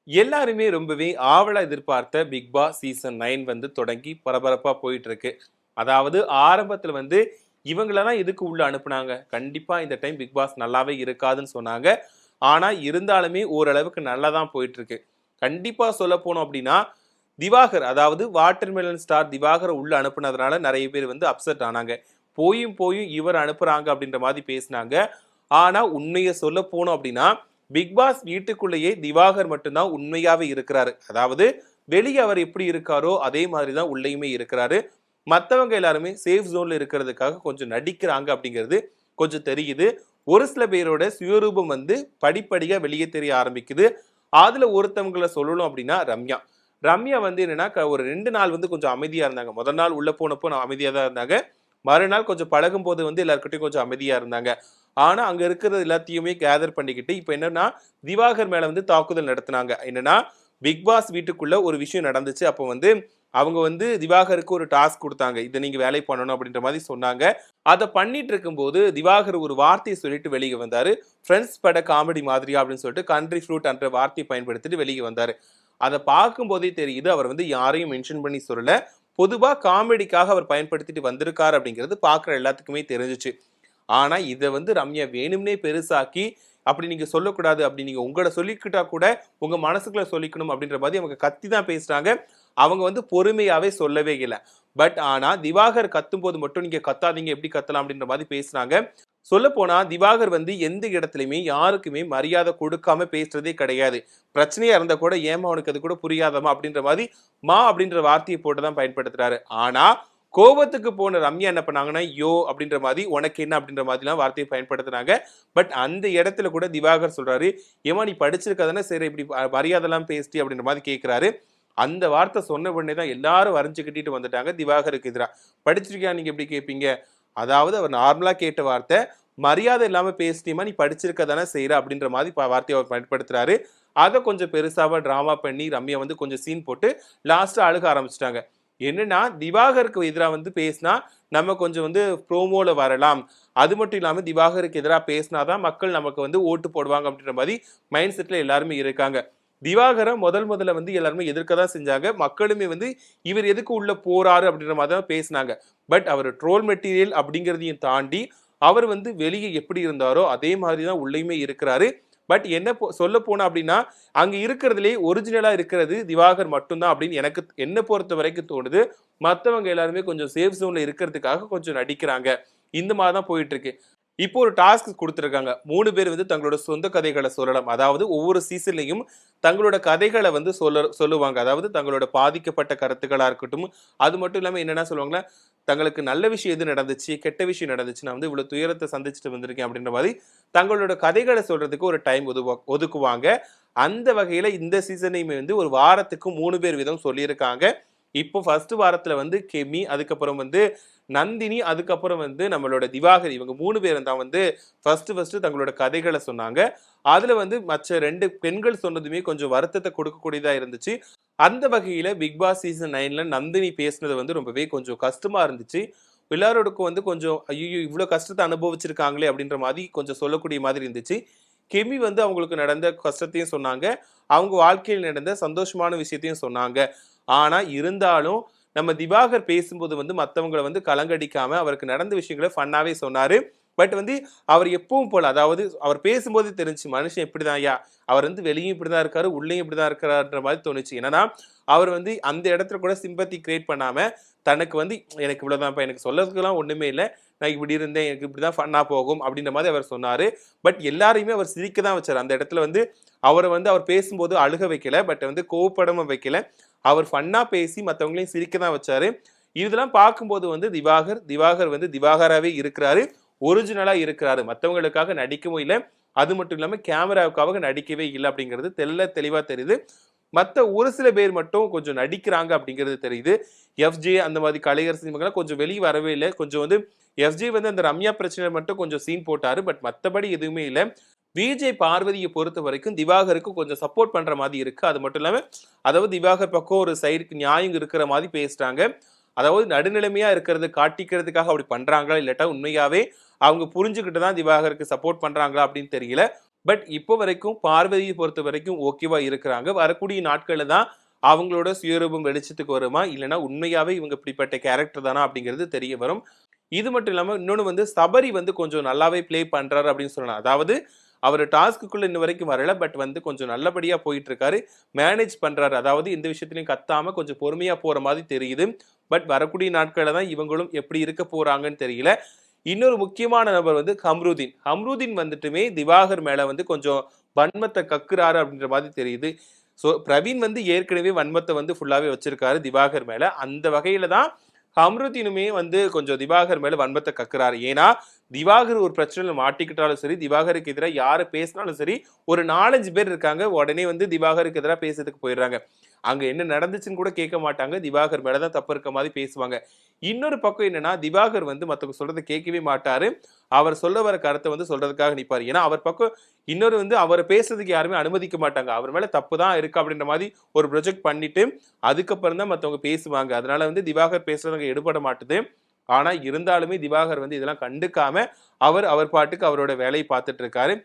எல்லாருமே ரொம்பவே ஆவலா எதிர்பார்த்த பிக் பாஸ் சீசன் 9 வந்து தொடங்கி பரபரப்பா போயிட்டு இருக்கு. அதாவது ஆரம்பத்துல வந்து இவங்களெல்லாம் எதுக்கு உள்ள அனுப்புனாங்க? கண்டிப்பா இந்த டைம் பிக் பாஸ் நல்லாவே இருக்காதுன்னு சொன்னாங்க. ஆனா இருந்தாலுமே ஓரளவுக்கு நல்லா தான் போயிட்டு இருக்கு. கண்டிப்பா சொல்லப்போனோம் அப்படின்னா, திவாகர் அதாவது வாட்டர்மெலன் ஸ்டார் திவாகர உள்ள அனுப்புனதுனால நெறைய பேர் வந்து அப்செட் ஆனாங்க. போயும் போயும் இவர் அனுப்புறாங்க அப்படின்ற மாதிரி பேசினாங்க. ஆனா உண்மைய சொல்லப்போனோம் அப்படின்னா, பிக் பாஸ் வீட்டுக்குள்ளேயே திவாகர் மட்டும்தான் உண்மையாவே இருக்கிறாரு. அதாவது வெளிய அவர் எப்படி இருக்காரோ அதே மாதிரி தான் உள்ளேயுமே இருக்கிறாரு. மத்தவங்க எல்லாருமே சேஃப் ஜோன்ல இருக்கிறதுக்காக கொஞ்சம் நடிக்கிறாங்க அப்படிங்கிறது கொஞ்சம் தெரியுது. ஒரு சில பேரோட சுயரூபம் வந்து படிப்படியா வெளியே தெரிய ஆரம்பிக்குது. அதுல ஒருத்தவங்கள சொல்லணும் அப்படின்னா ரம்யா. ரம்யா வந்து என்னன்னா ஒரு 2 நாள் வந்து கொஞ்சம் அமைதியா இருந்தாங்க. முதல் நாள் உள்ள போனப்போ அமைதியா தான் இருந்தாங்க. மறுநாள் கொஞ்சம் பழகும்போது வந்து எல்லார்கிட்டயும் கொஞ்சம் அமைதியா இருந்தாங்க. ஆனா அங்க இருக்கிறது எல்லாத்தையுமே கேதர் பண்ணிக்கிட்டு இப்ப என்னன்னா திவாகர் மேல வந்து தாக்குதல் நடத்துனாங்க. என்னன்னா பிக் பாஸ் வீட்டுக்குள்ள ஒரு விஷயம் நடந்துச்சு. அப்போ வந்து அவங்க வந்து திவாகருக்கு ஒரு டாஸ்க் குடுத்தாங்க. இத நீங்க வேலை பண்ணணும் அப்படின்ற மாதிரி சொன்னாங்க. அத பண்ணிட்டு இருக்கும்போது திவாகர் ஒரு வார்த்தைய சொல்லிட்டு வெளிய வந்தாரு. ஃப்ரெண்ட்ஸ் பட காமெடி மாதிரியா அப்படின்னு சொல்லிட்டு கண்ட்ரி ஃப்ரூட் என்ற வார்த்தைய பயன்படுத்திட்டு வெளிய வந்தாரு. அத பார்க்கும்போதே தெரியுது அவர் வந்து யாரையும் மென்ஷன் பண்ணி சொல்லல. பொதுவா காமெடிக்காக அவர் பயன்படுத்திட்டு வந்திருக்காரு அப்படிங்கிறது பார்க்குற எல்லாத்துக்குமே தெரிஞ்சுச்சு. ஆனா இத வந்து ரம்யா வேணும்னே பெருசாக்கி, அப்படி நீங்க சொல்லக்கூடாது. அப்படி நீங்க உங்கள சொல்லிக்கிட்டா கூட, உங்க மனசுக்குள்ள சொல்லிக்கணும் அப்படின்ற மாதிரி அவங்க கத்தி தான் பேசுறாங்க. அவங்க வந்து பொறுமையாவே சொல்லவே இல்ல. பட் ஆனா திவாகர் கத்தும்போது மட்டும் நீங்க கத்தாதீங்க, எப்படி கத்தலாம் அப்படின்ற மாதிரி பேசுனாங்க. சொல்லப்போனா திவாகர் வந்து எந்த இடத்துலயுமே யாருக்குமே மரியாதை கொடுக்காம பேசுறதே கிடையாது. பிரச்சனையா இருந்தா கூட ஏமா உனக்கு அது கூட புரியாதமா அப்படின்ற மாதிரி மா அப்படின்ற வார்த்தையை போட்டு தான் பயன்படுத்துறாரு. ஆனா கோபத்துக்கு போன ரம்யா என்ன பண்ணாங்கன்னா யோ அப்படின்ற மாதிரி உனக்கு என்ன அப்படின்ற மாதிரிலாம் வார்த்தையை பயன்படுத்துனாங்க. பட் அந்த இடத்துல கூட திவாகர் சொல்றாரு, ஏமா நீ படிச்சிருக்கதானே சரி இப்படி மரியாதைலாம் பேசிட்டி அப்படின்ற மாதிரி கேட்கிறாரு. அந்த வார்த்தை சொன்ன உடனே தான் எல்லாரும் வரைஞ்சு கட்டிட்டு வந்துட்டாங்க திவாகருக்கு எதிரா. படிச்சிருக்கியா நீங்க எப்படி கேட்பீங்க? அதாவது அவர் நார்மலா கேட்ட வார்த்தை, மரியாதை இல்லாம பேசிட்டியமா நீ படிச்சிருக்க தானே செய்ற அப்படின்ற மாதிரி வார்த்தையை அவர் பயன்படுத்துறாரு. அத கொஞ்சம் பெருசாவா டிராமா பண்ணி ரம்யா வந்து கொஞ்சம் சீன் போட்டு லாஸ்ட்டா அழுக ஆரம்பிச்சுட்டாங்க. என்னன்னா திவாகருக்கு எதிரா வந்து பேசினா நம்ம கொஞ்சம் வந்து ப்ரோமோல வரலாம். அது மட்டும் இல்லாம திவாகருக்கு எதிரா பேசினாதான் மக்கள் நமக்கு வந்து ஓட்டு போடுவாங்க அப்படின்ற மாதிரி மைண்ட் செட்ல எல்லாருமே இருக்காங்க. திவாகர முதல்ல வந்து எல்லாருமே எதிர்க்க தான் செஞ்சாங்க. மக்களுமே வந்து இவர் எதுக்கு உள்ள போறாரு அப்படின்ற மாதிரி தான் பேசினாங்க. பட் அவர் ட்ரோல் மெட்டீரியல் அப்படிங்கிறதையும் தாண்டி அவர் வந்து வெளியே எப்படி இருந்தாரோ அதே மாதிரி தான் உள்ளேயுமே இருக்கிறாரு. பட் என்ன சொல்ல போனா அப்படின்னா அங்க இருக்கிறதுலே ஒரிஜினலா இருக்கிறது திவாகர் மட்டும்தான் அப்படின்னு எனக்கு என்ன பொறுத்த வரைக்கும் தோணுது. மத்தவங்க எல்லாருமே கொஞ்சம் சேஃப் ஜோன்ல இருக்கிறதுக்காக கொஞ்சம் நடிக்கிறாங்க. இந்த மாதிரி தான் போயிட்டு இருக்கு. இப்போ ஒரு டாஸ்க் குடுத்துருக்காங்க. 3 பேர் வந்து தங்களோட சொந்த கதைகள சொல்லலாம். அதாவது ஒவ்வொரு சீசன்லயும் தங்களோட கதைகள வந்து சொல்லுவாங்க. அதாவது தங்களோட பாதிக்கப்பட்ட கருத்துக்களா இருக்கட்டும், அது மட்டும் இல்லாம என்னன்னா சொல்லுவாங்கன்னா, தங்களுக்கு நல்ல விஷயம் எது நடந்துச்சு, கெட்ட விஷயம் நடந்துச்சு, நான் வந்து இவ்வளவு துயரத்த சந்திச்சுட்டு வந்திருக்கேன் அப்படின்ற மாரி தங்களோட கதைகள சொல்றதுக்கு ஒரு டைம் ஒதுக்குவாங்க. அந்த வகையில இந்த சீசனையுமே வந்து ஒரு வாரத்துக்கு 3 பேர் வீதம் சொல்லியிருக்காங்க. இப்போ ஃபர்ஸ்ட் வாரத்துல வந்து கெமி, அதுக்கப்புறம் வந்து நந்தினி, அதுக்கப்புறம் வந்து நம்மளோட திவாகர் இவங்க 3 பேரும் தான் வந்து ஃபர்ஸ்ட் தங்களோட கதைகள சொன்னாங்க. அதுல வந்து மற்ற 2 பெண்கள் சொன்னதுமே கொஞ்சம் வருத்தத்த கொடுக்கக்கூடியதா இருந்துச்சு. அந்த வகையில பிக் பாஸ் சீசன் 9ல நந்தினி பேசினது வந்து ரொம்பவே கொஞ்சம் கஷ்டமா இருந்துச்சு. எல்லாரோடுக்கும் வந்து கொஞ்சம் ஐய்யய்யோ! இவ்ளோ கஷ்டத்த அனுபவிச்சிருக்காங்களே அப்படின்ற மாதிரி கொஞ்சம் சொல்லக்கூடிய மாதிரி இருந்துச்சு. கெமி வந்து அவங்களுக்கு நடந்த கஷ்டத்தையும் சொன்னாங்க. அவங்க வாழ்க்கையில் நடந்த சந்தோஷமான விஷயத்தையும் சொன்னாங்க. ஆனா இருந்தாலும் நம்ம திவாகர் பேசும்போது வந்து மத்தவங்கள வந்து கலங்கடிக்காம அவருக்கு நடந்த விஷயங்கள ஃபன்னாவே சொன்னாரு. பட் வந்து அவர் எப்பவும் போல அதாவது அவர் பேசும்போதே தெரிஞ்சுச்சு மனுஷன் இப்படிதான்யா. அவர் வந்து வெளியும் இப்படிதான் இருக்காரு, உள்ளேயும் இப்படிதான் இருக்கிறார்ன்ற மாதிரி தோணுச்சு. என்னன்னா, அவர் வந்து அந்த இடத்துல கூட சிம்பத்தி கிரியேட் பண்ணாம, தனக்கு வந்து எனக்கு இவ்வளவுதான்ப்பா எனக்கு சொல்லறதுக்குலாம் ஒண்ணுமே இல்ல. நான் இப்படி இருந்தேன். எனக்கு இப்படிதான் ஃபன்னா போகும் அப்படின்ற மாதிரி அவர் சொன்னாரு. பட் எல்லாரையுமே அவர் சிரிக்க தான் வச்சாரு. அந்த இடத்துல வந்து அவர வந்து அவர் பேசும்போது அழுக வைக்கல. பட் வந்து கோவப்படாம வைக்கல. அவர் ஃபன்னா பேசி மத்தவங்களையும் சிரிக்க தான் வச்சாரு. இதெல்லாம் பார்க்கும்போது வந்து திவாகர் வந்து திவாகராவே இருக்கிறாரு. ஒரிஜினலா இருக்கிறாரு. மத்தவங்களுக்காக நடிக்கவும் இல்ல. அது மட்டும் இல்லாம கேமராவுக்காக நடிக்கவே இல்ல அப்படிங்கிறது தெளிவா தெரியுது. மத்த ஒரு சில பேர் மட்டும் கொஞ்சம் நடிக்கிறாங்க அப்படிங்கிறது தெரியுது. எஃப்ஜே அந்த மாதிரி கலைஞர் இவங்கலாம் கொஞ்சம் வெளிய வரவே இல்ல. கொஞ்சம் வந்து எஃப்ஜே வந்து அந்த ரம்யா பிரச்சனை மட்டும் கொஞ்சம் சீன் போட்டாரு. பட் மத்தபடி எதுவுமே இல்ல. விஜய் பார்வதியை பொறுத்த வரைக்கும் திவாகருக்கு கொஞ்சம் சப்போர்ட் பண்ற மாதிரி இருக்கு. அது மட்டும் இல்லாம அதாவது திவாகர் பக்கம் ஒரு சைடுக்கு நியாயம் இருக்கிற மாதிரி பேசுறாங்க. அதாவது நடுநிலைமையா இருக்கிறது காட்டிக்கிறதுக்காக அப்படி பண்றாங்களா இல்லாட்டா உண்மையாவே அவங்க புரிஞ்சுக்கிட்டு தான் திவாகருக்கு சப்போர்ட் பண்றாங்களா அப்படின்னு தெரியல. பட் இப்போ வரைக்கும் பார்வதியை பொறுத்த வரைக்கும் ஓகேவா இருக்கிறாங்க. வரக்கூடிய நாட்கள்ல தான் அவங்களோட சுயரூபம் வெளிச்சத்துக்கு வருமா, இல்லைன்னா உண்மையாவே இவங்க இப்படிப்பட்ட கேரக்டர் தானா அப்படிங்கிறது தெரிய வரும். இது மட்டும் இல்லாம இன்னொன்னு வந்து சபரி வந்து கொஞ்சம் நல்லாவே ப்ளே பண்றாரு அப்படின்னு சொல்லலாம். அதாவது அவர் டாஸ்க்குள்ள இன்ன வரைக்கும் வரல. பட் வந்து கொஞ்சம் நல்லபடியா போயிட்டு இருக்காரு. மேனேஜ் பண்றாரு. அதாவது எந்த விஷயத்திலையும் கத்தாம கொஞ்சம் பொறுமையா போற மாதிரி தெரியுது. பட் வரக்கூடிய நாட்கள்ல தான் இவங்களும் எப்படி இருக்க போறாங்கன்னு தெரியல. இன்னொரு முக்கியமான நபர் வந்து கம்ருதீன். கம்ருதீன் வந்துட்டுமே திவாகர் மேல வந்து கொஞ்சம் வன்மத்தை கக்குறாரு அப்படின்ற மாதிரி தெரியுது. ஸோ பிரவீன் வந்து ஏற்கனவே வன்மத்தை வந்து ஃபுல்லாவே வச்சிருக்காரு திவாகர் மேல. அந்த வகையில தான் கம்ருதீனுமே வந்து கொஞ்சம் திவாகர் மேல வன்மத்தை கக்குறாரு. ஏன்னா திவாகர் ஒரு பிரச்சனையில மாட்டிக்கிட்டாலும் சரி, திவாகருக்கு எதிராக யாரு பேசினாலும் சரி, ஒரு 4, 5 பேர் இருக்காங்க. உடனே வந்து திவாகருக்கு எதிராக பேசுறதுக்கு போயிடுறாங்க. அங்க என்ன நடந்துச்சுன்னு கூட கேட்க மாட்டாங்க. திவாகர் மேலதான் தப்பு இருக்க மாதிரி பேசுவாங்க. இன்னொரு பக்கம் என்னன்னா, திவாகர் வந்து மத்தவங்க சொல்றதை கேட்கவே மாட்டாரு. அவர் சொல்ல வர கருத்தை வந்து சொல்றதுக்காக நிப்பாரு. ஏன்னா அவர் பக்கம் இன்னொரு வந்து அவரை பேசுறதுக்கு யாருமே அனுமதிக்க மாட்டாங்க. அவர் மேல தப்பு தான் இருக்கு அப்படின்ற மாதிரி ஒரு ப்ரொஜெக்ட் பண்ணிட்டு அதுக்கப்புறம் தான் மத்தவங்க பேசுவாங்க. அதனால வந்து திவாகர் பேசுறவங்க எடுபட மாட்டுது. ஆனா இருந்தாலுமே திவாகர் வந்து இதெல்லாம் கண்டுக்காம அவர் பாட்டுக்கு அவரோட வேலையை பார்த்துட்டு இருக்காரு.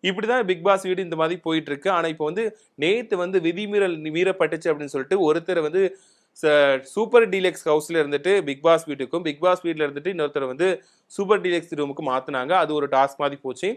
இப்படிதான் பிக் பாஸ் வீடு இந்த மாதிரி போயிட்டு இருக்கு. ஆனா இப்போ வந்து நேத்து வந்து விதிமீறல் மீறப்பட்டுச்சு அப்படின்னு சொல்லிட்டு ஒருத்தர் வந்து சூப்பர் டீலக்ஸ் ஹவுஸ்ல இருந்துட்டு பிக் பாஸ் வீட்டுக்கும், பிக் பாஸ் வீட்ல இருந்துட்டு இன்னொருத்தர் வந்து சூப்பர் டீலக்ஸ் ரூமுக்கு மாத்துனாங்க. அது ஒரு டாஸ்க் மாதிரி போச்சு.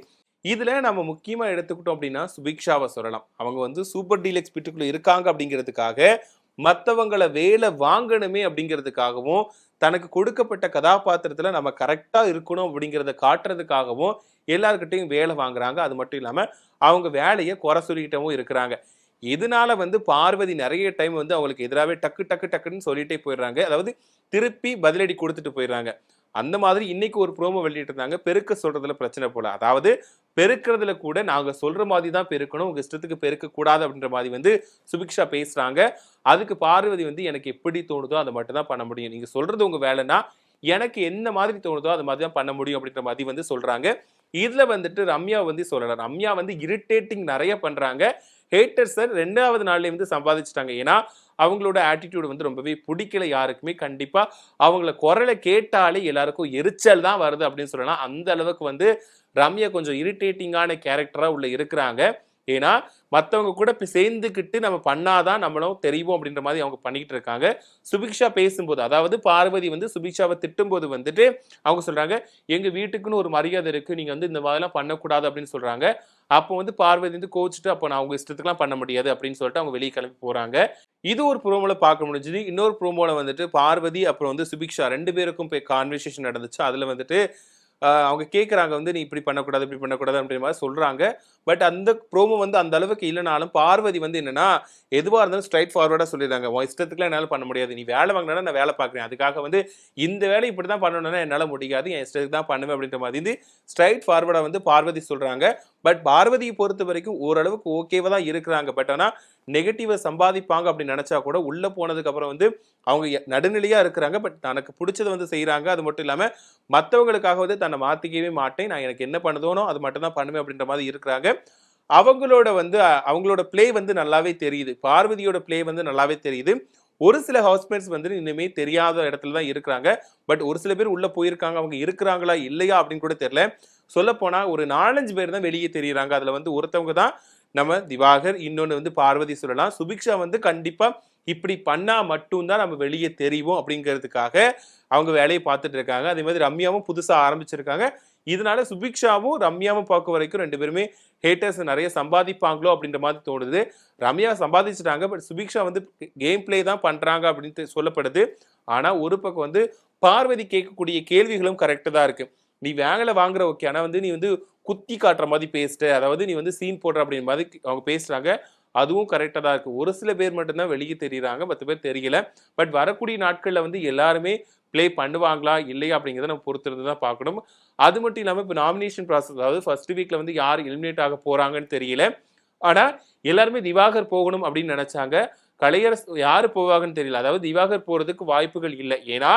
இதுல நம்ம முக்கியமா எடுத்துக்கிட்டோம் அப்படின்னா சுபிக்ஷாவை சொல்லலாம். அவங்க வந்து சூப்பர் டீலக்ஸ் வீட்டுக்குள்ள இருக்காங்க அப்படிங்கிறதுக்காக மத்தவங்கள வேலை வாங்கணுமே அப்படிங்கிறதுக்காகவும், தனக்கு கொடுக்கப்பட்ட கதாபாத்திரத்துல நம்ம கரெக்டா இருக்கணும் அப்படிங்கிறத காட்டுறதுக்காகவும் எல்லார்கிட்டையும் வேலை வாங்குறாங்க. அது மட்டும் இல்லாம அவங்க வேலையை குறை சொல்லிக்கிட்டவும் இருக்கிறாங்க. இதனால வந்து பார்வதி நிறைய டைம் வந்து அவங்களுக்கு எதிராகவே டக்கு டக்கு டக்குன்னு சொல்லிட்டே போயிடுறாங்க. அதாவது திருப்பி பதிலடி கொடுத்துட்டு போயிடுறாங்க. அந்த மாதிரி இன்னைக்கு ஒரு ப்ரோமோ வெளியிட்டு இருந்தாங்க. பெருக்க சொல்றதுல பிரச்சனை போல. அதாவது பெருக்கிறதுல கூட நாங்க சொல்ற மாதிரி தான் பெருக்கணும், உங்க இஷ்டத்துக்கு பெருக்க கூடாது அப்படின்ற மாதிரி வந்து சுபிக்ஷா பேசுறாங்க. அதுக்கு பார்வதி வந்து எனக்கு எப்படி தோணுதோ அதை மட்டும் தான் பண்ண முடியும். நீங்க சொல்றது உங்க வேலைன்னா எனக்கு என்ன மாதிரி தோணுதோ அது மாதிரி தான் பண்ண முடியும் அப்படின்ற மாதிரி வந்து சொல்றாங்க. இதுல வந்துட்டு ரம்யா வந்து சொல்லலாம். ரம்யா வந்து இரிட்டேட்டிங் நிறைய பண்றாங்க. ஹேட்டர்ஸை 2வது நாள்லயே வந்து சம்பாதிச்சுட்டாங்க. ஏன்னா அவங்களோட ஆட்டிடியூட் வந்து ரொம்பவே பிடிக்கல யாருக்குமே. கண்டிப்பா அவங்கள குரலை கேட்டாலே எல்லாருக்கும் எரிச்சல் தான் வருது அப்படின்னு சொல்லலாம். அந்த அளவுக்கு வந்து ரம்யா கொஞ்சம் இரிட்டேட்டிங்கான கேரக்டரா உள்ள இருக்கிறாங்க. ஏன்னா மற்றவங்க கூட சேர்ந்துக்கிட்டு நம்ம பண்ணாதான் நம்மளும் தெரியும் அப்படின்ற மாதிரி அவங்க பண்ணிக்கிட்டு இருக்காங்க. சுபிக்ஷா பேசும்போது, அதாவது பார்வதி வந்து சுபிக்ஷாவை திட்டும்போது வந்துட்டு அவங்க சொல்றாங்க, எங்க வீட்டுக்குன்னு ஒரு மரியாதை இருக்கு, நீங்க வந்து இந்த மாதிரிலாம் பண்ணக்கூடாது அப்படின்னு சொல்றாங்க. அப்போ வந்து பார்வதி வந்து கோச்சிட்டு, அப்போ நான் அவங்க இஷ்டத்துக்குலாம் பண்ண முடியாது அப்படின்னு சொல்லிட்டு அவங்க வெளியே கிளம்பி போறாங்க. இது ஒரு ப்ரோமோல பார்க்க முடிஞ்சது. இன்னொரு ப்ரோமோல வந்துட்டு பார்வதி அப்புறம் வந்து சுபிக்ஷா 2 பேருக்கும் கான்வர்சேஷன் நடந்துச்சு. அதுல வந்துட்டு அவங்க கேட்குறாங்க வந்து நீ இப்படி பண்ணக்கூடாது இப்படி பண்ணக்கூடாது அப்படின்ற மாதிரி சொல்றாங்க. பட் அந்த ப்ரோமோ வந்து அந்த அளவுக்கு இல்லைனாலும் பார்வதி வந்து என்னன்னா எதுவாக இருந்தாலும் ஸ்ட்ரைட் ஃபார்வர்டாக சொல்லிடுறாங்க. உன் இஷ்டத்துக்குலாம் என்னால் பண்ண முடியாது, நீ வேலை வாங்கினா நான் வேலை பார்க்குறேன், அதுக்காக வந்து இந்த வேலை இப்படி தான் பண்ணணும்னா என்னால் முடியாது, என் இஷ்டத்துக்கு தான் பண்ணுவேன் அப்படின்ற மாதிரி வந்து ஸ்ட்ரைட் ஃபார்வர்டாக வந்து பார்வதி சொல்றாங்க. பட் பார்வதியை பொறுத்த வரைக்கும் ஓரளவுக்கு ஓகேவா தான் இருக்கிறாங்க. பட் ஆனால் நெகட்டிவை சம்பாதிப்பாங்க அப்படின்னு நினைச்சா கூட உள்ள போனதுக்கு அப்புறம் வந்து அவங்க நடுநிலையா இருக்கிறாங்க. பட் தனக்கு பிடிச்சதை வந்து செய்யறாங்க. அது மட்டும் இல்லாம மற்றவங்களுக்காக வந்து தன்னை மாத்திக்கவே மாட்டேன், நான் எனக்கு என்ன பண்ணுதோனோ அது மட்டும் தான் பண்ணுவேன் அப்படின்ற மாதிரி இருக்கிறாங்க. அவங்களோட வந்து அவங்களோட பிளே வந்து நல்லாவே தெரியுது. பார்வதியோட பிளே வந்து நல்லாவே தெரியுது. ஒரு சில ஹவுஸ்மேட்ஸ் வந்து இனிமே தெரியாத இடத்துல தான் இருக்கிறாங்க. பட் ஒரு சில பேர் உள்ள போயிருக்காங்க. அவங்க இருக்கிறாங்களா இல்லையா அப்படின்னு கூட தெரியல. சொல்ல போனா ஒரு 4, 5 பேர் தான் வெளியே தெரியுறாங்க. அதுல வந்து ஒருத்தவங்க தான் நம்ம திவாகர், இன்னொன்னு வந்து பார்வதி சொல்லலாம். சுபிக்ஷா வந்து கண்டிப்பா இப்படி பண்ணா மட்டும்தான் நம்ம வெளியே தெரியும் அப்படிங்கிறதுக்காக அவங்க வேலையை பார்த்துட்டு இருக்காங்க. அதே மாதிரி ரம்யாவும் புதுசா ஆரம்பிச்சிருக்காங்க. இதனால சுபிக்ஷாவும் ரம்யாவும் பார்க்க வரைக்கும் 2 பேருமே ஹேட்டர்ஸ் நிறைய சம்பாதிப்பாங்களோ அப்படின்ற மாதிரி தோணுது. ரம்யா சம்பாதிச்சுட்டாங்க. பட் சுபிக்ஷா வந்து கேம் பிளே தான் பண்றாங்க அப்படின்னு சொல்லப்படுது. ஆனா ஒரு பக்கம் வந்து பார்வதி கேட்கக்கூடிய கேள்விகளும் கரெக்டா தான் இருக்கு. நீ வேலை வாங்குற ஓகே, ஆனா வந்து நீ வந்து குத்தி காட்டுற மாதிரி பேசிட்ட, அதாவது நீ வந்து சீன் போடுற அப்படின்ற மாதிரி அவங்க பேசுறாங்க. அதுவும் கரெக்டா தான் இருக்கு. ஒரு சில பேர் மட்டும்தான் வெளியே தெரியுறாங்க, 10 பேர் தெரியல. பட் வரக்கூடிய நாட்கள்ல வந்து எல்லாருமே பிளே பண்ணுவாங்களா இல்லையா அப்படிங்கிறத நம்ம பொறுத்திருந்து தான் பார்க்கணும். அது மட்டும் இல்லாமல் இப்போ நாமினேஷன் ப்ராசஸ், அதாவது ஃபர்ஸ்ட் வீக்ல வந்து யார் எலிமினேட் ஆக போறாங்கன்னு தெரியல. ஆனா எல்லாருமே திவாகர் போகணும் அப்படின்னு நினைச்சாங்க. கலையரசு யாரு போவாங்கன்னு தெரியல. அதாவது திவாகர் போறதுக்கு வாய்ப்புகள் இல்லை. ஏன்னா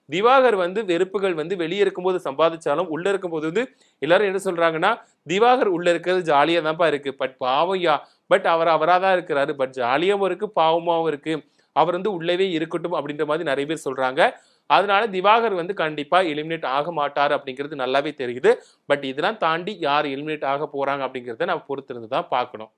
திவாகர் வந்து வெறுப்புகள் வந்து வெளியே இருக்கும்போது சம்பாதிச்சாலும் உள்ள இருக்கும்போது வந்து எல்லாரும் என்ன சொல்றாங்கன்னா, திவாகர் உள்ள இருக்கிறது ஜாலியா தான்ப்பா இருக்கு, பட் பாவையா, பட் அவராதான் இருக்கிறாரு, பட் ஜாலியாவும் இருக்கு பாவமாவும் இருக்கு, அவர் வந்து உள்ளவே இருக்கட்டும் அப்படின்ற மாதிரி நிறைய பேர் சொல்றாங்க. அதனால திவாகர் வந்து கண்டிப்பா எலிமினேட் ஆக மாட்டாரு அப்படிங்கிறது நல்லாவே தெரியுது. பட் இதெல்லாம் தாண்டி யார் எலிமினேட் ஆக போறாங்க அப்படிங்கிறத நம்ம பொறுத்திருந்து தான் பார்க்கணும்.